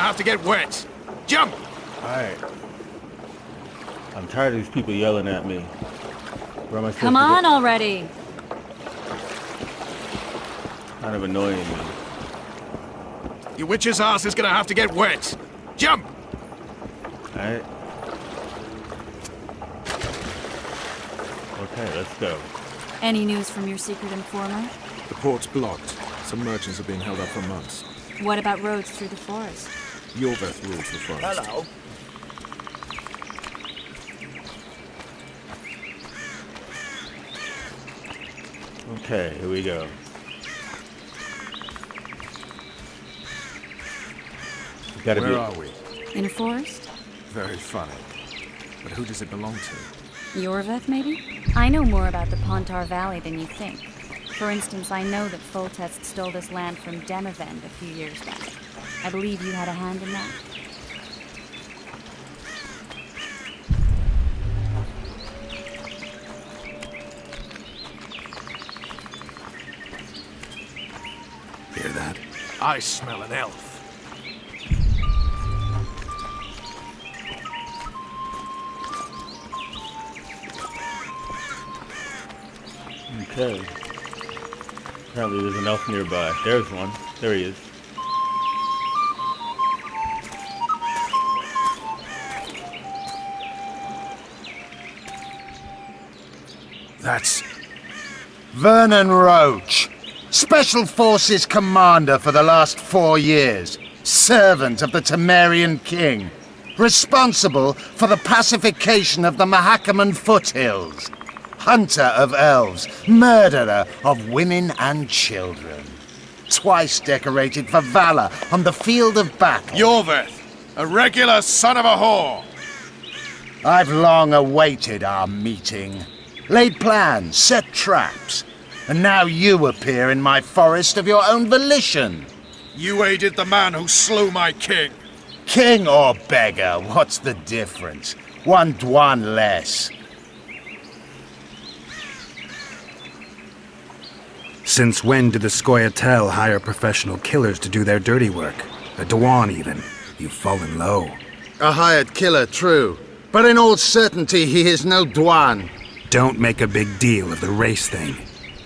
have to get wet. Jump! Alright. I'm tired of these people yelling at me. Where am I supposed Come to go? on already. Kind of annoying me. Your witch's ass is gonna have to get wet. Jump! Alright. Okay, let's go. Any news from your secret informer? The port's blocked. Some merchants have been held up for months. What about roads through the forest? Yorveth rules the forest. Hello. Okay, here we go. Where are we? In a forest? Very funny. But who does it belong to? Yorveth, maybe? I know more about the Pontar Valley than you think. For instance, I know that Foltest stole this land from Demavend a few years back. I believe you had a hand in that. Hear that? I smell an elf. Okay. Apparently there's an elf nearby. There's one. There he is. That's... Vernon Roach, Special Forces Commander for the last 4 years, servant of the Temerian King, responsible for the pacification of the Mahakaman foothills, hunter of elves, murderer of women and children, twice decorated for valor on the field of battle. Yorveth, a regular son of a whore. I've long awaited our meeting, laid plans, set traps, and now you appear in my forest of your own volition. You aided the man who slew my king. King or beggar, what's the difference? One Dwan less. Since when did the Scoia'tael hire professional killers to do their dirty work? A Dwan even. You've fallen low. A hired killer, true. But in all certainty, he is no Dwan. Don't make a big deal of the race thing.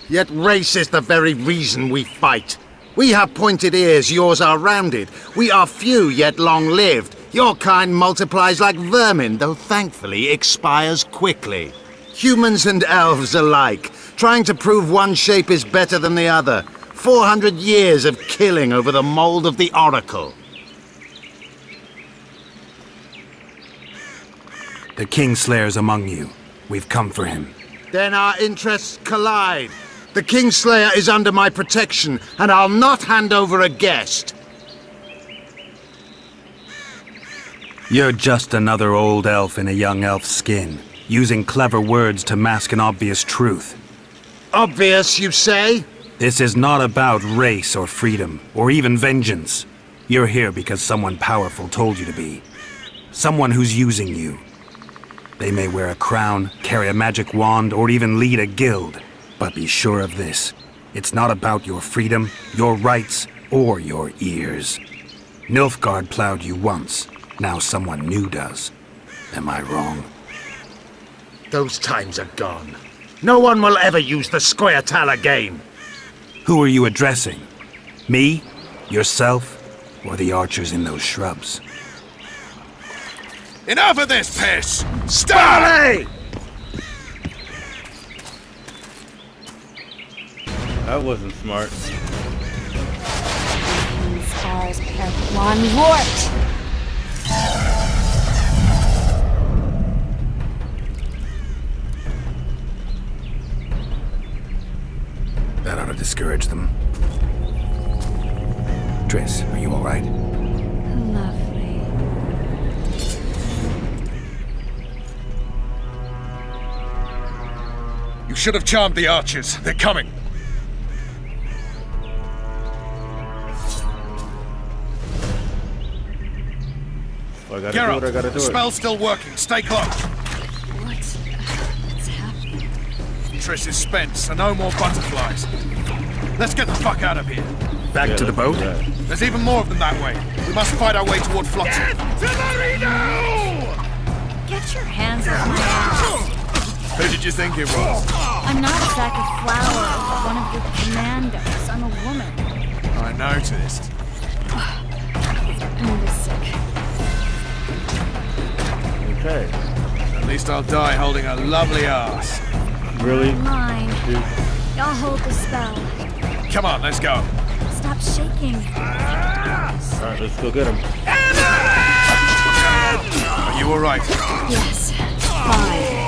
Yet race is the very reason we fight. We have pointed ears, yours are rounded. We are few, yet long-lived. Your kind multiplies like vermin, though thankfully expires quickly. Humans and elves alike, trying to prove one shape is better than the other. 400 years of killing over the mold of the Oracle. The Kingslayer's among you. We've come for him. Then our interests collide. The Kingslayer is under my protection, and I'll not hand over a guest. You're just another old elf in a young elf's skin, using clever words to mask an obvious truth. Obvious, you say? This is not about race or freedom, or even vengeance. You're here because someone powerful told you to be. Someone who's using you. They may wear a crown, carry a magic wand, or even lead a guild. But be sure of this. It's not about your freedom, your rights, or your ears. Nilfgaard plowed you once. Now someone new does. Am I wrong? Those times are gone. No one will ever use the Scoia'tael again. Who are you addressing? Me? Yourself? Or the archers in those shrubs? Enough of this piss! Starley! That wasn't smart. Stars have one warped. That ought to discourage them. Triss, are you all right? Lovely. You should have charmed the archers. They're coming. Oh, I gotta Geralt, do what I gotta do. the spell's still working. Stay close. What's happening? Triss is spent, so no more butterflies. Let's get the fuck out of here. Back to the boat? There's even more of them that way. We must fight our way toward Flotsam. Get your hands off my ass. Who did you think it was? I'm not a sack of flour or one of your commandos. I'm a woman. I noticed. I'm this sick. Okay. At least I'll die holding a lovely ass. Really? Mine. Dude. I'll hold the spell. Come on, let's go. Stop shaking. Alright, let's go get him. Are you alright? Yes. Fine.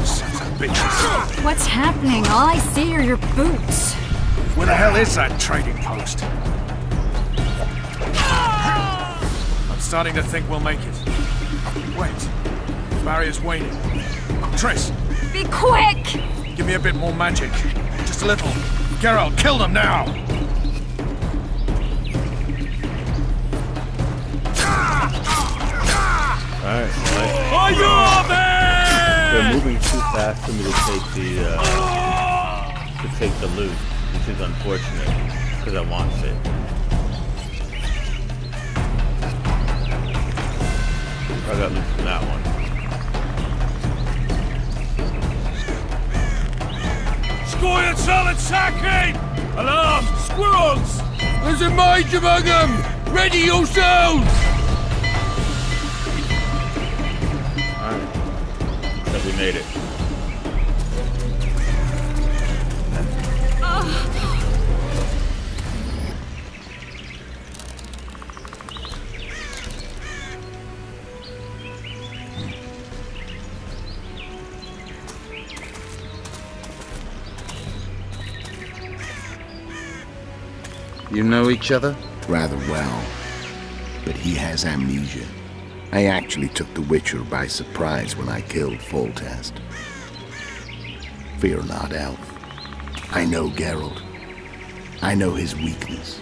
Sons of bitches. What's happening? All I see are your boots. Where the hell is that trading post? I'm starting to think we'll make it. Wait. The barrier's waning. Triss, Be quick! give me a bit more magic. Just a little. Geralt, kill them now! Alright, well, they're moving too fast for me to take the loot, which is unfortunate, because I want it. I got loot from that one. Squire solid sacking! Alarm! Squirrels! There's a mage among them! Ready yourselves! Alright. So we made it. You know each other? Rather well, but he has amnesia. I actually took the Witcher by surprise when I killed Foltest. Fear not, Elf. I know Geralt. I know his weakness.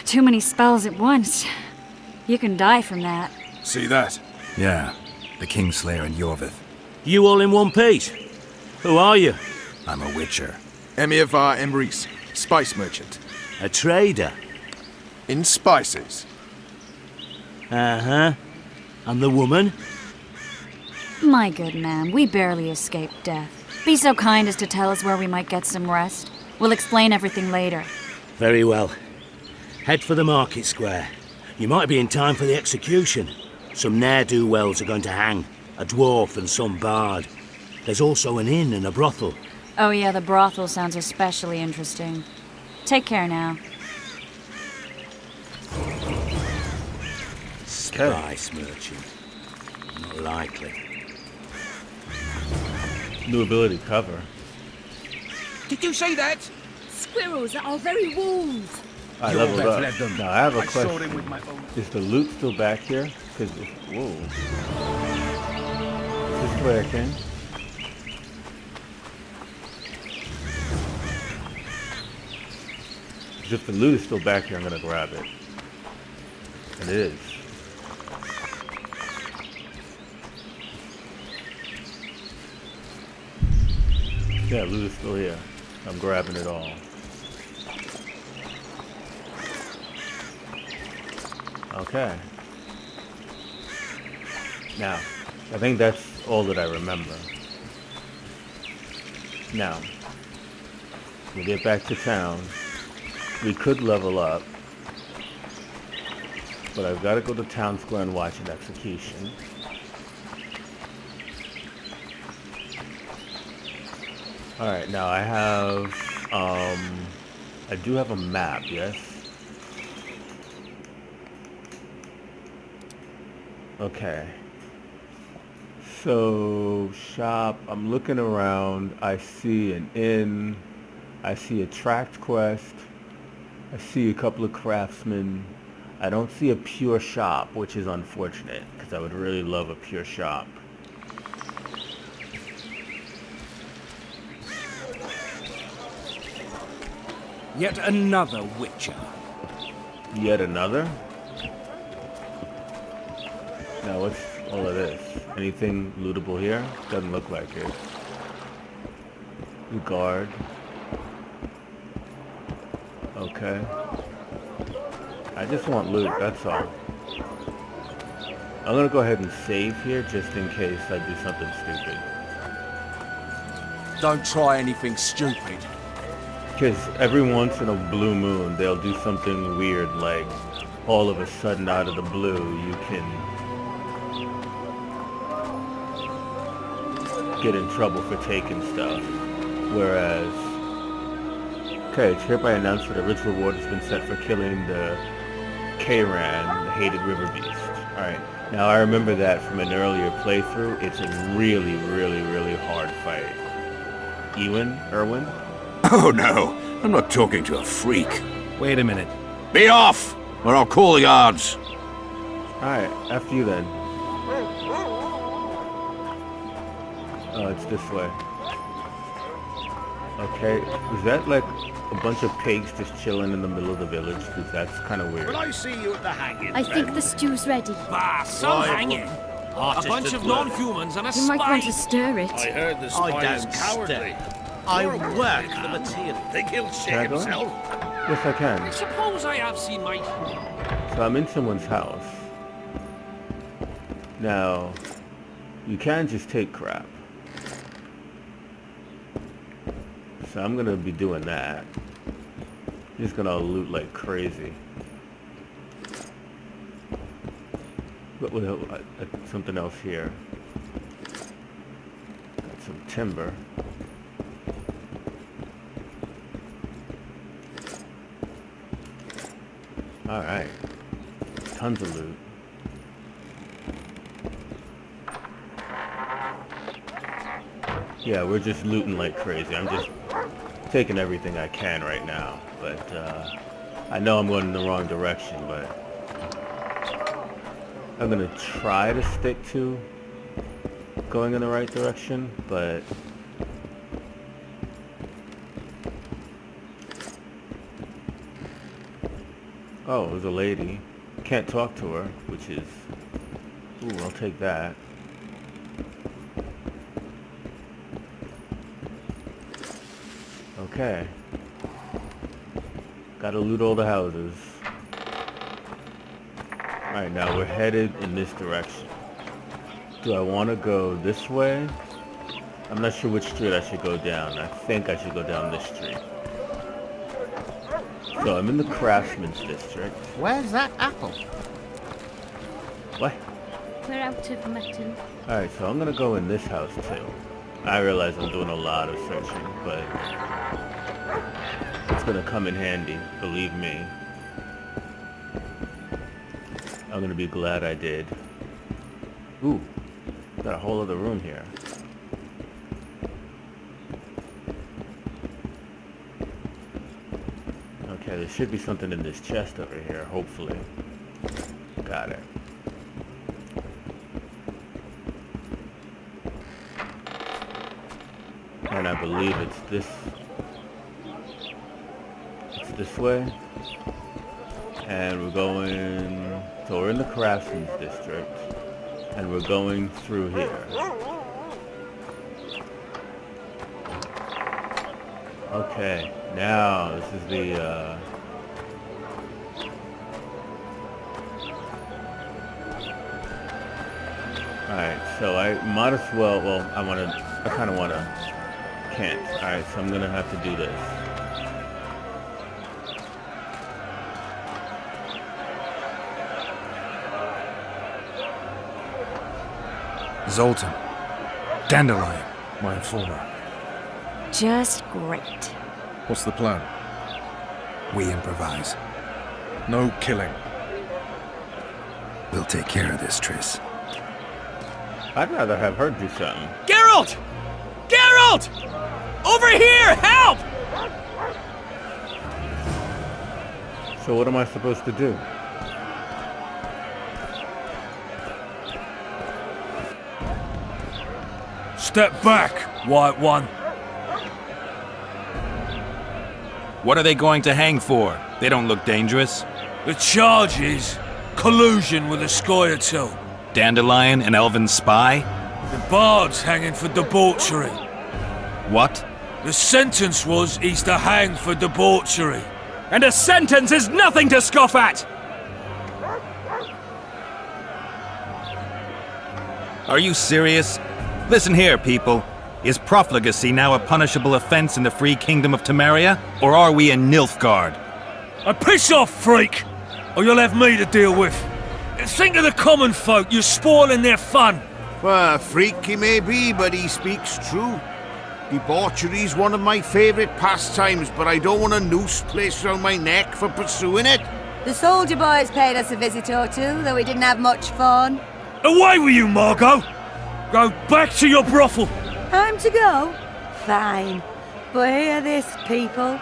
Too many spells at once. You can die from that. See that? Yeah, the Kingslayer and Yorvith. You all in one piece? Who are you? I'm a witcher. Emir var Emrys, spice merchant. A trader? In spices. Uh-huh. And the woman? My good man, we barely escaped death. Be so kind as to tell us where we might get some rest. We'll explain everything later. Very well. Head for the market square. You might be in time for the execution. Some ne'er-do-wells are going to hang. A dwarf and some bard. There's also an inn and a brothel. Oh yeah, the brothel sounds especially interesting. Take care now. Spice merchant. Not likely. New ability, cover. Did you see that? Squirrels at our very walls. I You're leveled better up. let them. Now I have a I saw question. them with my own. Is the loot still back here? Cause whoa. Is this where I came? If the loot is still back here, I'm gonna grab it. It is. Yeah, loot is still here. I'm grabbing it all. Okay. Now, I think that's all that I remember. Now, we'll get back to town. We could level up, but I've got to go to town square and watch an execution. Alright, now I have, I do have a map, yes? Okay. So, shop, I'm looking around, I see an inn, I see a tract quest, I see a couple of craftsmen. I don't see a pure shop, which is unfortunate, because I would really love a pure shop. Yet another Witcher. Yet another? Now, all of this? Anything lootable here? Doesn't look like it. The guard. Okay. I just want loot, that's all. I'm gonna go ahead and save here just in case I do something stupid. Don't try anything stupid. Because every once in a blue moon, they'll do something weird, like all of a sudden out of the blue, you can get in trouble for taking stuff. Whereas, okay, it's hereby announced that a rich reward has been set for killing the Kayran, the hated river beast. Alright, now I remember that from an earlier playthrough. It's a really, really, really hard fight. Erwin? Oh no, I'm not talking to a freak. Wait a minute. Be off, or I'll call the guards. Alright, after you then. Oh, it's this way. Okay, is that like a bunch of pigs just chilling in the middle of the village? Because that's kind of weird. Will I see you at the hanging? I think the stew's ready. Bah, some hanging. A bunch of non-humans and a You might want spy. to stir it. I heard the spy is cowardly. I work the material. Think he'll shit Can I go? himself? Yes, I I can. suppose I have seen my... So I'm in someone's house. Now, you can just take crap. So I'm gonna be doing that. Just gonna loot like crazy. But with something else here. Got some timber. Alright. Tons of loot. Yeah, we're just looting like crazy. I'm just taking everything I can right now. But, I know I'm going in the wrong direction, but I'm gonna try to stick to going in the right direction, but oh, there's a lady. Can't talk to her, which is... Ooh, I'll take that. Okay. Gotta loot all the houses. Alright, now we're headed in this direction. Do I want to go this way? I'm not sure which street I should go down. I think I should go down this street. So I'm in the Craftsman's District. Where's that apple? What? We're out of mutton. Alright, so I'm gonna go in this house too. I realize I'm doing a lot of searching, but it's gonna come in handy, believe me. I'm gonna be glad I did. Ooh, got a whole other room here. Okay, there should be something in this chest over here, hopefully. Got it. And I believe it's this way. And we're going, so we're in the Craftsman's District. And we're going through here. Okay, now this is the, alright, so I might as well, I kind of want to, can't. Alright, so I'm going to have to do this. Zoltan. Dandelion, my informer. Just great. What's the plan? We improvise. No killing. We'll take care of this, Triss. I'd rather have her do something. Geralt! Geralt! Over here! Help! So what am I supposed to do? Step back, White One. What are they going to hang for? They don't look dangerous. The charge is collusion with the Scoia'tael. Dandelion, an elven spy? The bard's hanging for debauchery. What? The sentence was he's to hang for debauchery. And a sentence is nothing to scoff at! Are you serious? Listen here, people. Is profligacy now a punishable offense in the free kingdom of Temeria? Or are we in Nilfgaard? Piss off, freak! Or you'll have me to deal with. Think of the common folk, you're spoiling their fun. Well, a freak he may be, but he speaks true. Debauchery's one of my favourite pastimes, but I don't want a noose placed around my neck for pursuing it. The soldier boys paid us a visit or two, though we didn't have much fun. Away with you, Margot! Go back to your brothel! Time to go? Fine. But hear this, people.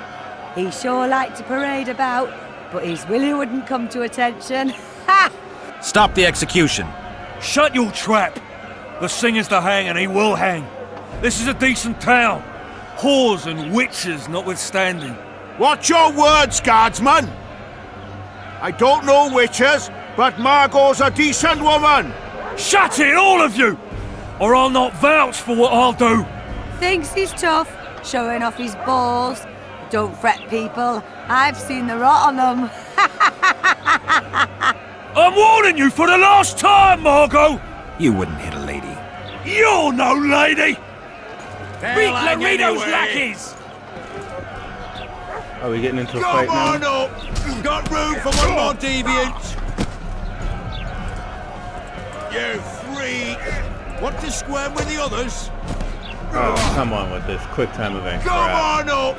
He sure liked to parade about, but his Willie wouldn't come to attention. Ha! Stop the execution. Shut your trap! The singer's to hang, and he will hang. This is a decent town. Whores and witches notwithstanding. Watch your words, guardsman! I don't know witches, but Margot's a decent woman! Shut it, all of you! Or I'll not vouch for what I'll do! Thinks he's tough, showing off his balls. Don't fret, people. I've seen the rot on them. I'm warning you for the last time, Margot! You wouldn't hit a lady. You're no lady! Beat Laredo's lackeys! Are we getting into a fight now? Come on up! Got room for one more deviant! You freak! Want to squirm with the others? Oh, come on with this quick time event Come crap. on up!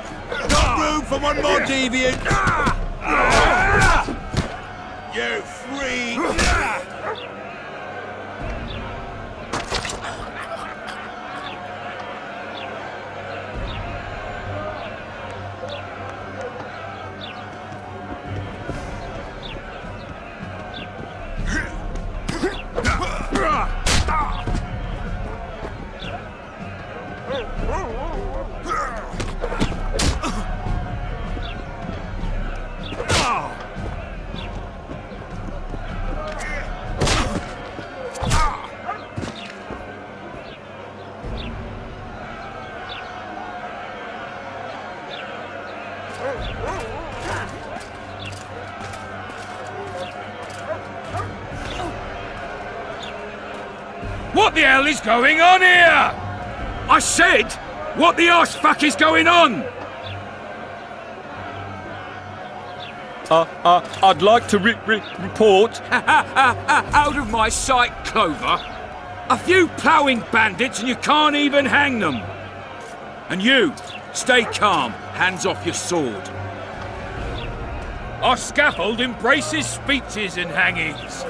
Got room for one more deviant! You freak! What the hell is going on here? I said, what the arse fuck is going on? I'd like to report. Out of my sight, Clover. A few ploughing bandits and you can't even hang them. And you, stay calm, hands off your sword. Our scaffold embraces speeches and hangings.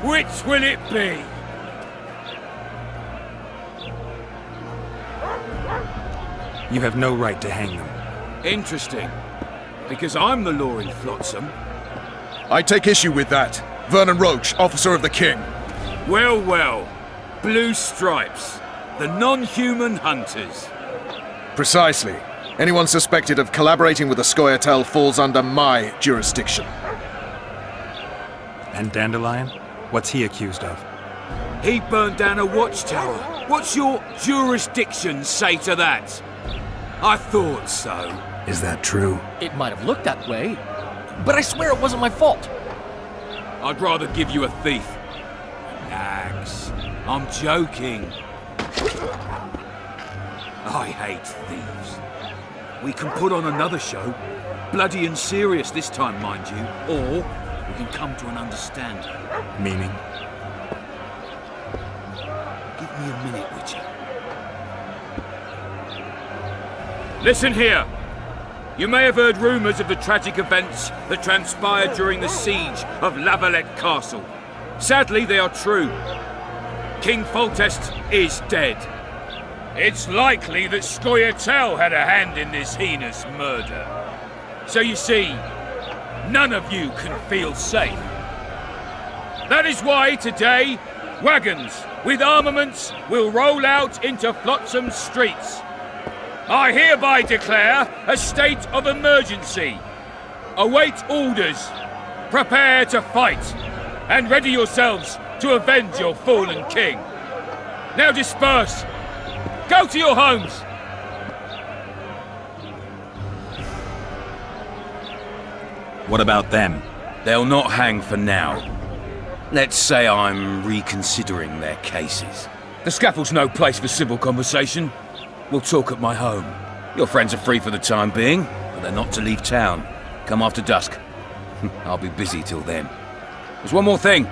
Which will it be? You have no right to hang them. Interesting. Because I'm the law in Flotsam. I take issue with that. Vernon Roach, officer of the king. Well, well. Blue stripes. The non-human hunters. Precisely. Anyone suspected of collaborating with the Scoia'tael falls under my jurisdiction. And Dandelion? What's he accused of? He burned down a watchtower. What's your jurisdiction say to that? I thought so. Is that true? It might have looked that way, but I swear it wasn't my fault. I'd rather give you a thief. An axe. I'm joking. I hate thieves. We can put on another show. Bloody and serious this time, mind you. Or we can come to an understanding. Meaning? Give me a minute, Witcher. Listen here. You may have heard rumours of the tragic events that transpired during the siege of Lavalette Castle. Sadly, they are true. King Foltest is dead. It's likely that Scoia'tael had a hand in this heinous murder. So you see, none of you can feel safe. That is why today, wagons with armaments will roll out into Flotsam streets. I hereby declare a state of emergency. Await orders. Prepare to fight. And ready yourselves to avenge your fallen king. Now disperse! Go to your homes! What about them? They'll not hang for now. Let's say I'm reconsidering their cases. The scaffold's no place for civil conversation. We'll talk at my home. Your friends are free for the time being, but they're not to leave town. Come after dusk. I'll be busy till then. There's one more thing.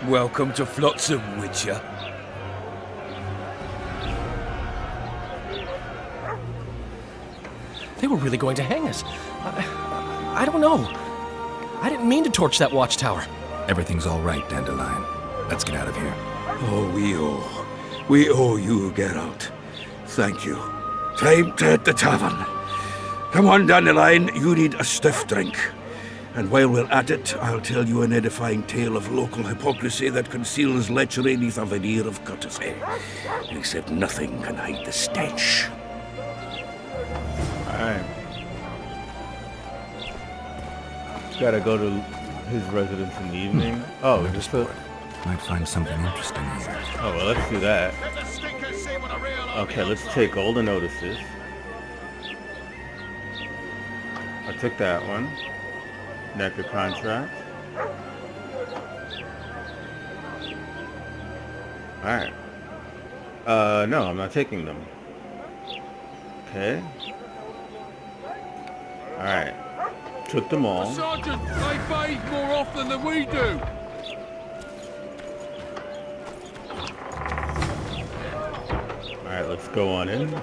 Welcome to Flotsam, Witcher. They were really going to hang us. I don't know. I didn't mean to torch that watchtower. Everything's all right, Dandelion. Let's get out of here. Oh, we owe you, Geralt. Thank you. Time to hit the tavern. Come on, Dandelion, you need a stiff drink. And while we're at it, I'll tell you an edifying tale of local hypocrisy that conceals lechery neath a veneer of courtesy. Except nothing can hide the stench. Alright. Gotta go to his residence in the evening. Oh, just a... Might find something interesting here. Oh, well, let's do that. Okay, let's take all the notices. I took that one. Nectar contract. Alright. No, I'm not taking them. Okay. Alright. Took them all. Sergeant, they bathe more often than we do. Alright, let's go on in.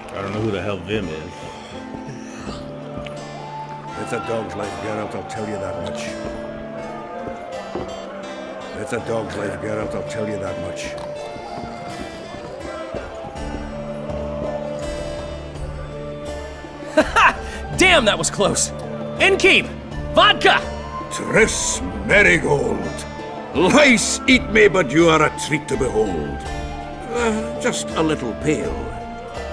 I don't know who the hell Vim is. It's a dog's life, Geralt, I'll tell you that much. It's a dog's life, Geralt, I'll tell you that much. Damn, that was close. Innkeep! Vodka! Tris Marigold. Lice eat me, but you are a treat to behold. Just a little pale.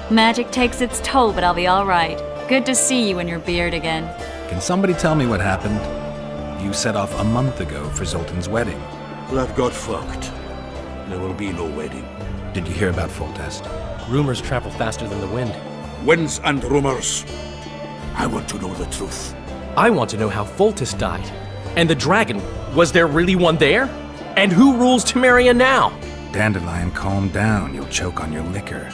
Magic takes its toll, but I'll be all right. Good to see you and your beard again. Can somebody tell me what happened? You set off a month ago for Zoltan's wedding. That got fucked. There will be no wedding. Did you hear about Foltest? Rumors travel faster than the wind. Winds and rumors. I want to know the truth. I want to know how Foltest died. And the dragon, was there really one there? And who rules Temeria now? Dandelion, calm down. You'll choke on your liquor.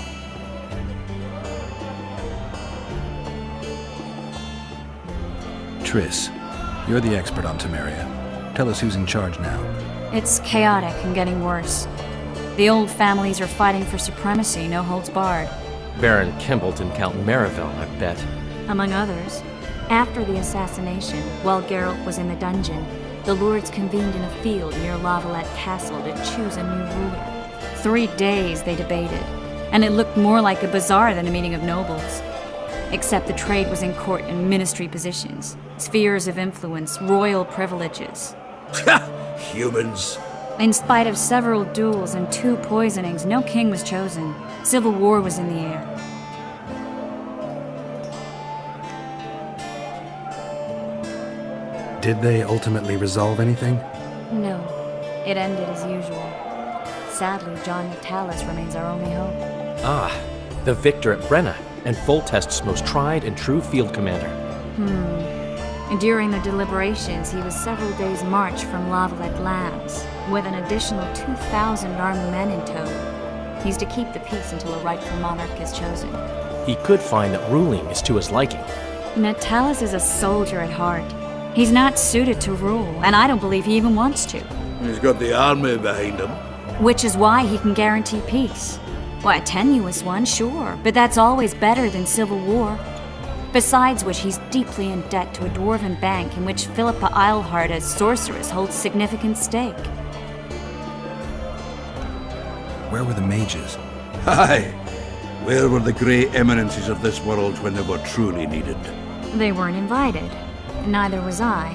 Triss, you're the expert on Temeria. Tell us who's in charge now. It's chaotic and getting worse. The old families are fighting for supremacy, no holds barred. Baron Kimbolt and Count Merivale, I bet. Among others. After the assassination, while Geralt was in the dungeon, the lords convened in a field near Lavalette Castle to choose a new ruler. 3 days they debated, and it looked more like a bazaar than a meeting of nobles. Except the trade was in court and ministry positions, spheres of influence, royal privileges. Humans. In spite of several duels and 2 poisonings, no king was chosen. Civil war was in the air. Did they ultimately resolve anything? No. It ended as usual. Sadly, John Natalis remains our only hope. Ah, the victor at Brenna, and Foltest's most tried and true field commander. And during the deliberations, he was several days' march from Lavalette Lands, with an additional 2,000 armed men in tow. He's to keep the peace until a rightful monarch is chosen. He could find that ruling is to his liking. Natalis is a soldier at heart. He's not suited to rule, and I don't believe he even wants to. He's got the army behind him. Which is why he can guarantee peace. Why, a tenuous one, sure, but that's always better than civil war. Besides which, he's deeply in debt to a dwarven bank in which Philippa Eilhart, as sorceress, holds significant stake. Where were the mages? Aye. Where were the grey eminences of this world when they were truly needed? They weren't invited. Neither was I.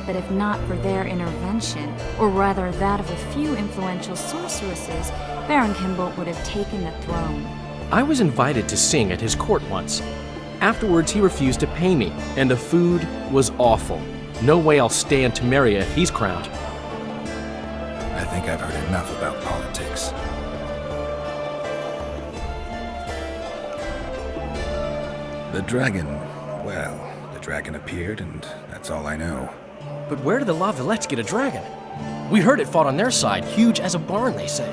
that if not for their intervention, or rather that of a few influential sorceresses, Baron Kimbolt would have taken the throne. I was invited to sing at his court once. Afterwards, he refused to pay me, and the food was awful. No way I'll stay in Temeria if he's crowned. I think I've heard enough about politics. The dragon, well, the dragon appeared, and that's all I know. But where did the Lavalettes get a dragon? We heard it fought on their side, huge as a barn, they say.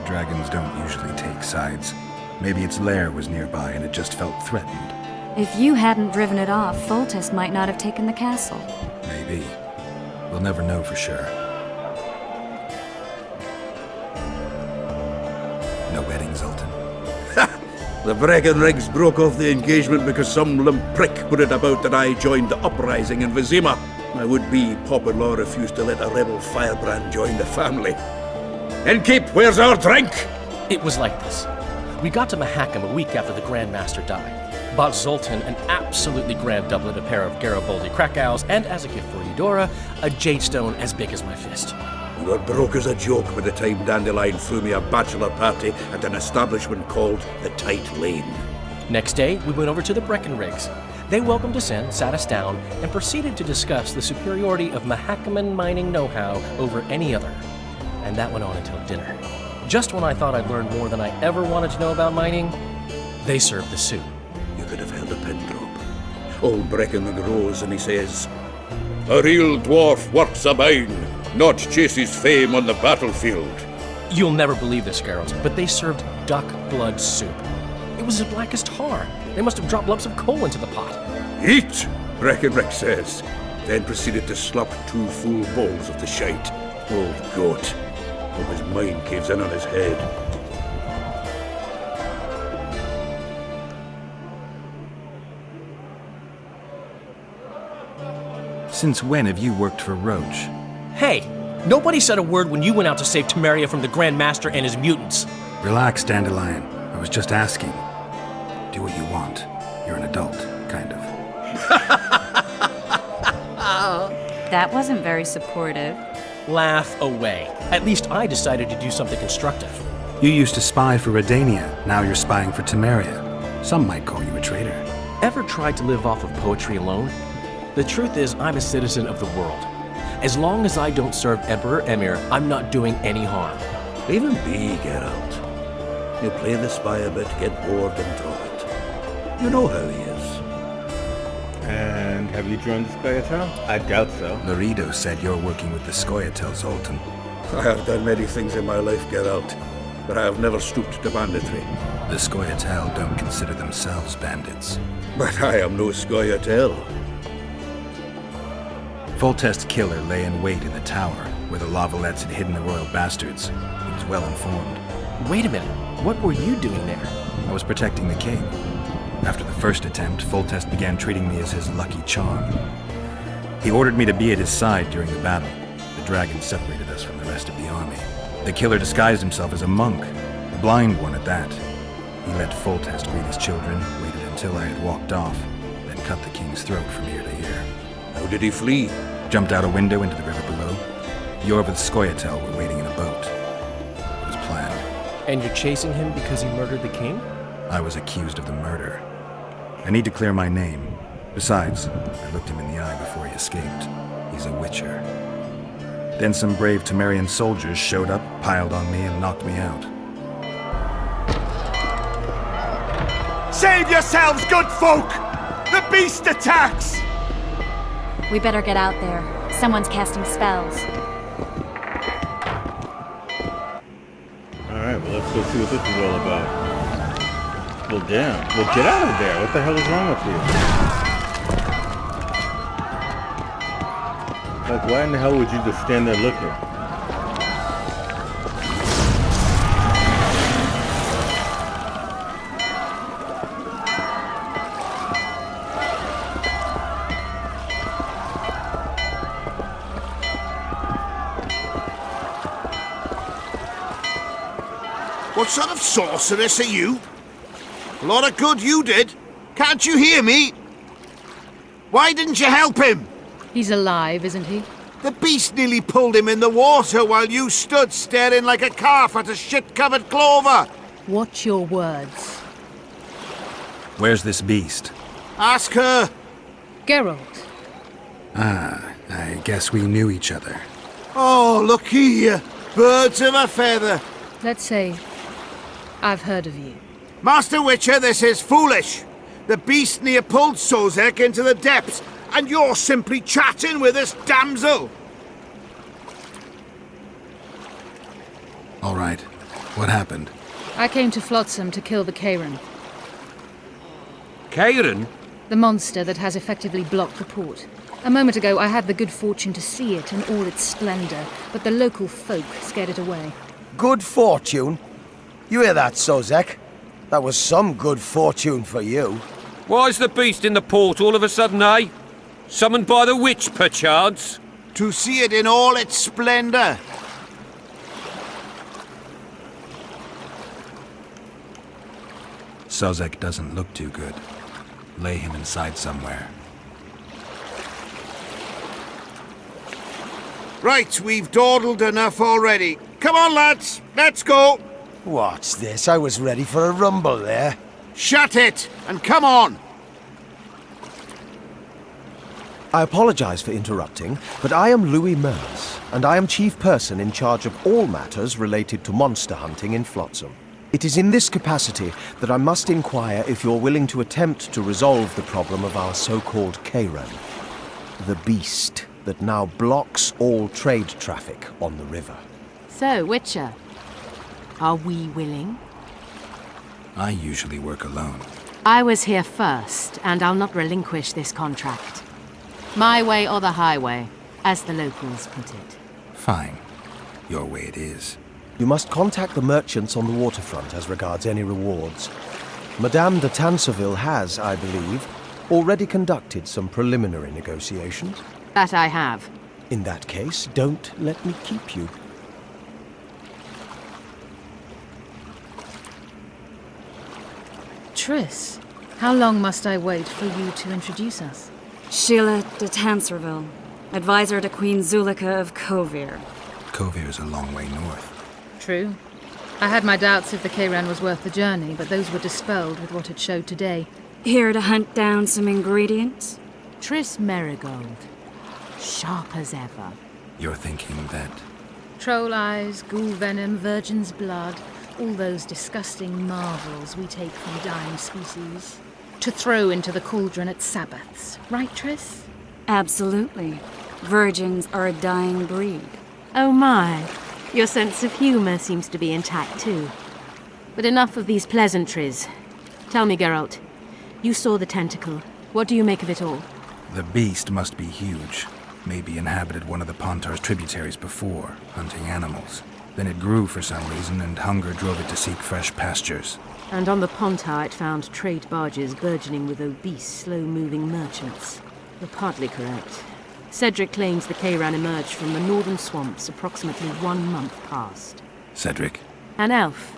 Dragons don't usually take sides. Maybe its lair was nearby and it just felt threatened. If you hadn't driven it off, Foltest might not have taken the castle. Maybe. We'll never know for sure. No wedding, Zoltan. The Breckenrigs broke off the engagement because some limp prick put it about that I joined the uprising in Vizima. My would-be Popper-in-law refused to let a rebel firebrand join the family. Innkeep, where's our drink? It was like this. We got to Mahakam a week after the Grand Master died. Bought Zoltan an absolutely grand doublet, a pair of Garibaldi Krakows, and as a gift for Eudora, a jade stone as big as my fist. We were broke as a joke by the time Dandelion threw me a bachelor party at an establishment called the Tight Lane. Next day, we went over to the Breckenrigs. They welcomed us in, sat us down, and proceeded to discuss the superiority of Mahakaman mining know-how over any other. And that went on until dinner. Just when I thought I'd learned more than I ever wanted to know about mining, they served the soup. You could have held a pin drop. Old Breckenridge rose and he says, "A real dwarf works a mine, not chases fame on the battlefield." You'll never believe this, Geralt, but they served duck blood soup. It was as black as tar. They must have dropped lumps of coal into the pot. "Eat," Breckenridge says, then proceeded to slop 2 full bowls of the shite. Old goat. Hope his mind caves in on his head. Since when have you worked for Roach? Hey, nobody said a word when you went out to save Temeria from the Grand Master and his mutants. Relax, Dandelion. I was just asking. Do what you want. You're an adult, kind of. That wasn't very supportive. Laugh away. At least I decided to do something constructive. You used to spy for Redania. Now you're spying for Temeria. Some might call you a traitor. Ever tried to live off of poetry alone? The truth is, I'm a citizen of the world. As long as I don't serve Emperor Emir, I'm not doing any harm. Leave him be, Geralt. You play the spy a bit, get bored and drop it. You know how he is. And have you joined the Scoia'tael? I doubt so. Laredo said you're working with the Scoia'tael, Zoltan. I have done many things in my life, Geralt, but I have never stooped to banditry. The Scoia'tael don't consider themselves bandits. But I am no Scoia'tael. Foltest's killer lay in wait in the tower, where the Lavalettes had hidden the royal bastards. He was well informed. Wait a minute. What were you doing there? I was protecting the king. After the first attempt, Foltest began treating me as his lucky charm. He ordered me to be at his side during the battle. The dragon separated us from the rest of the army. The killer disguised himself as a monk, a blind one at that. He let Foltest greet his children, waited until I had walked off, then cut the king's throat from ear to ear. How did he flee? Jumped out a window into the river below. Yorv of the Scoia'tael were waiting in a boat. It was planned. And you're chasing him because he murdered the king? I was accused of the murder. I need to clear my name. Besides, I looked him in the eye before he escaped. He's a witcher. Then some brave Temerian soldiers showed up, piled on me, and knocked me out. Save yourselves, good folk! The beast attacks! We better get out there. Someone's casting spells. Alright, well let's go see what this is all about. Well, damn. Well, get out of there. What the hell is wrong with you? Like, why in the hell would you just stand there looking? What sort of sorceress are you? A lot of good you did. Can't you hear me? Why didn't you help him? He's alive, isn't he? The beast nearly pulled him in the water while you stood staring like a calf at a shit-covered clover. Watch your words. Where's this beast? Ask her. Geralt. Ah, I guess we knew each other. Oh, look here. Birds of a feather. Let's say I've heard of you. Master Witcher, this is foolish. The beast near pulled Sozek into the depths, and you're simply chatting with this damsel. All right. What happened? I came to Flotsam to kill the Kairan. Kairan? The monster that has effectively blocked the port. A moment ago, I had the good fortune to see it in all its splendor, but the local folk scared it away. Good fortune? You hear that, Sozek? That was some good fortune for you. Why's the beast in the port all of a sudden, eh? Summoned by the witch, perchance? To see it in all its splendor. Sozek doesn't look too good. Lay him inside somewhere. Right, we've dawdled enough already. Come on, lads, let's go. What's this? I was ready for a rumble there. Shut it, and come on. I apologize for interrupting, but I am Louis Merce, and I am chief person in charge of all matters related to monster hunting in Flotsam. It is in this capacity that I must inquire if you're willing to attempt to resolve the problem of our so-called Kairan, the beast that now blocks all trade traffic on the river. So, Witcher, are we willing? I usually work alone. I was here first, and I'll not relinquish this contract. My way or the highway, as the locals put it. Fine. Your way it is. You must contact the merchants on the waterfront as regards any rewards. Madame de Tanseville has, I believe, already conducted some preliminary negotiations. That I have. In that case, don't let me keep you. Triss, how long must I wait for you to introduce us? Sheila de Tanserville, advisor to Queen Zulika of Kovir. Kovir's a long way north. True. I had my doubts if the Kairan was worth the journey, but those were dispelled with what it showed today. Here to hunt down some ingredients? Triss Merigold. Sharp as ever. You're thinking that... Troll eyes, ghoul venom, virgin's blood, all those disgusting marvels we take from dying species. To throw into the cauldron at Sabbaths. Right, Triss? Absolutely. Virgins are a dying breed. Oh my. Your sense of humor seems to be intact too. But enough of these pleasantries. Tell me, Geralt. You saw the tentacle. What do you make of it all? The beast must be huge. Maybe inhabited one of the Pontar's tributaries before, hunting animals. Then it grew for some reason, and hunger drove it to seek fresh pastures. And on the Pontar it found trade barges burgeoning with obese, slow-moving merchants. You're partly correct. Cedric claims the Kairan emerged from the northern swamps approximately 1 month past. Cedric? An elf.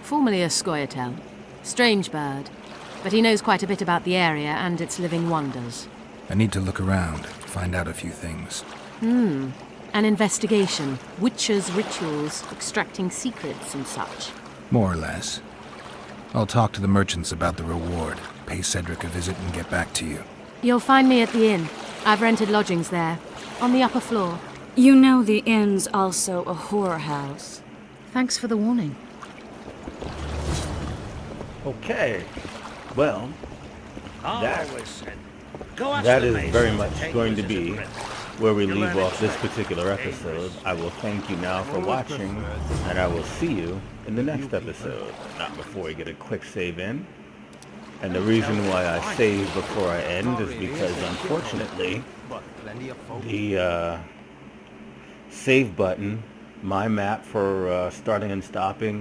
Formerly a Scoia'tael. Strange bird. But he knows quite a bit about the area and its living wonders. I need to look around, find out a few things. An investigation. Witchers' rituals, extracting secrets and such. More or less. I'll talk to the merchants about the reward, pay Cedric a visit and get back to you. You'll find me at the inn. I've rented lodgings there, on the upper floor. You know the inn's also a whorehouse. Thanks for the warning. Okay. Well, that is very much going to be where we leave off this particular episode. I will thank you now for watching, and I will see you in the next episode. Not before we get a quick save in. And the reason why I save before I end is because, unfortunately, the save button, my map for starting and stopping,